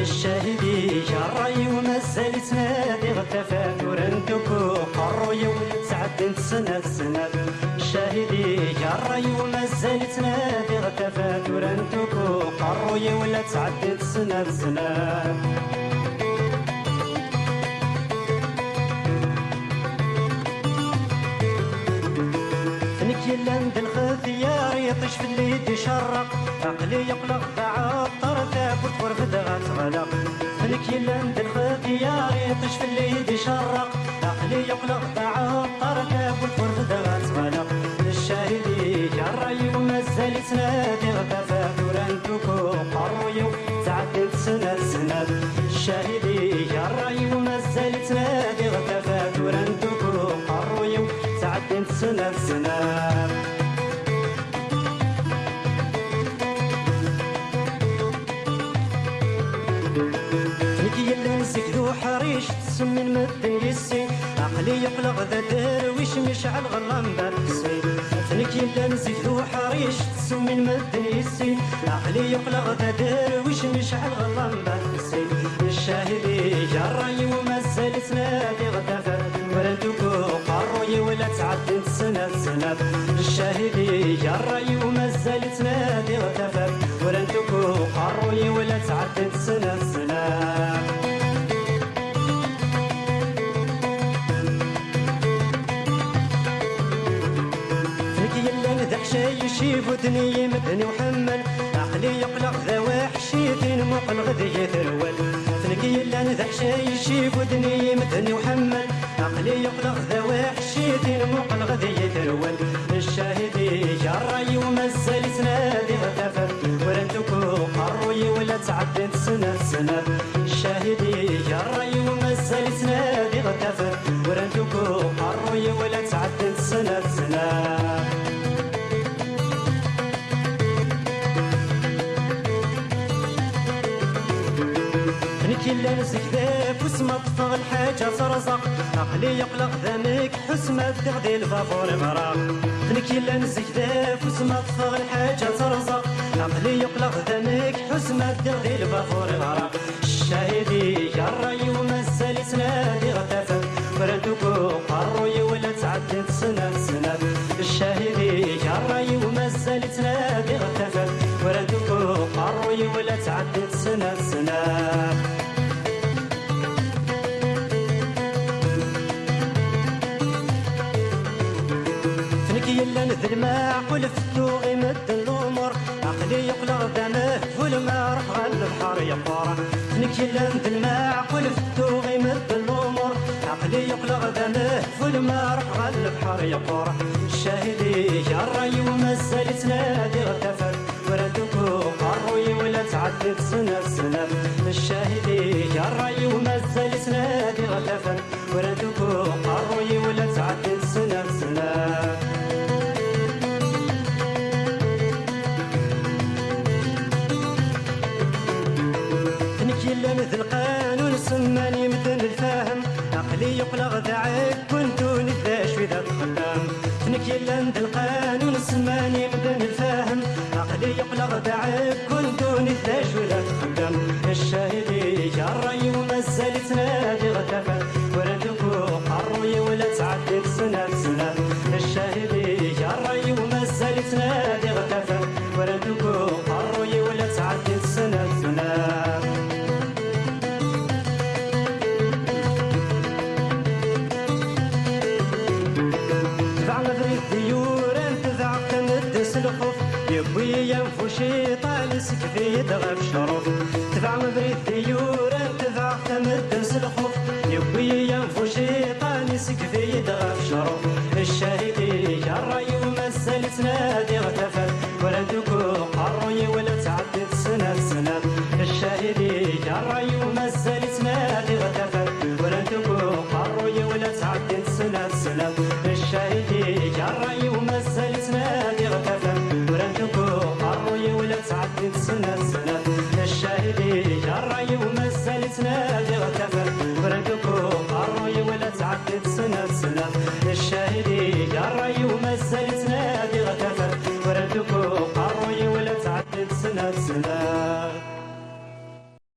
الشاهدي جراي ومازال تنادي غتفات ورنتكو قروي وتعدنت سنة الشاهدي جراي ومازال تنادي غتفات ورنتكو قروي ولا تعدنت سنة يلا ند الخيار يطيش في اليد يشرق عقلي يقلق تعطر تاكل تورفد غتغلق فيك يلا ند الخيار يطيش في اليد يشرق عقلي يقلق تعطر تاكل تورفد غتغلق الشاهدي جراي ومازال تنادي غتفات ورانتوكو قروي تعدت سنة الشاهدي جراي ومازال تنادي غتفات ورانتوكو قروي تعدت سنة ذو حريش تسمي المدن يسي عقلي يقلق ذا درويش مشعل غرام باركسي فنك يلا نزيد ذو حريش تسمي المدن يسي عقلي يقلق ذا درويش مشعل غرام باركسي الشاهدي جراي ومازال تنادي غتفات ورانتوكو قروي ولا تعدت سنة الشاهدي جراي ومازال تنادي غتفات ورانتوكو قروي ولا تعدت سنة شي يشيب ودني مدني وحمل عقلي يقلق ذا وحشيتين مقلق ذي يثرول فنكي يلا نذح شي يشيب ودني مدني وحمل عقلي يقلق ذا وحشيتين مقلق ذي يثرول الشاهدي جراي ومازال تنادي غتفات ورانتوكو قروي ولا تعدت سنة الشاهدي جراي ومازال تنادي غتفات ورانتوكو قروي ولا تعدت سنة كلا نسك ذاك وسما طفغ الحاجة زرزق عقلي يقلق ذنك حسما تغدي الفافور غراق كلا نسك ذاك وسما طفغ الحاجة زرزق عقلي يقلق ذنك حسما تغدي الفافور غراق الشاهدي جراي ومازال تنادي غتفات ورانتوكو قروي ولا تعدت سنة الشاهدي جراي ومازال تنادي غتفات ورانتوكو قروي ولا تعدت سنة يلا نذل معقول فتو غيمد الامور عقلي يقلق دمه فول ما راح غال البحر يقور فيك يلا نذل معقول فتو غيمد الامور عقلي يقلق دمه فول ما راح غال البحر يقور الشاهدي جراي ومازال تنادي غتفات ورانتوكو قروي ولا تعدت سنة الشاهدي جراي ومازال تنادي غتفات ورانتوكو قروي ولا تعدت سنة يلا مثل القانون سماني مثل الفهم عقلي يقلق ذاك كنتو نداش في ذات خدام فنك يلا مثل القانون سماني مثل الفهم عقلي يقلق ذاك كنتو نداش في ذات خدام الشاهدي جراي ومازال تنادي غتفات ورانتوكو قروي ولا تعدت سنة الشاهدي جراي ومازال تنادي غتفات ورانتوكو قروي ولا تعدت سنة يبوي ينفو شيطان سكفي يدغى بشرف تبع مبريد ديورا تبع تمدس الخوف يبوي ينفو شيطان سكفي يدغى بشرف الشاهدي جراي ومازال تنادي غتفات ورانتوكو قروي ولا تعدت سنة الرأي ومازال تنادي غتفر ولن تكون قروي ولا تعدي سنة سنة الشاهدي الرأي ومازال تنادي غتفر ولن تكون قروي ولا تعدي سنة سنة الشاهدي الرأي ومازال تنادي غتفر ولن تكون قروي ولا تعدي سنة سنة الشاهدي الرأي ومازال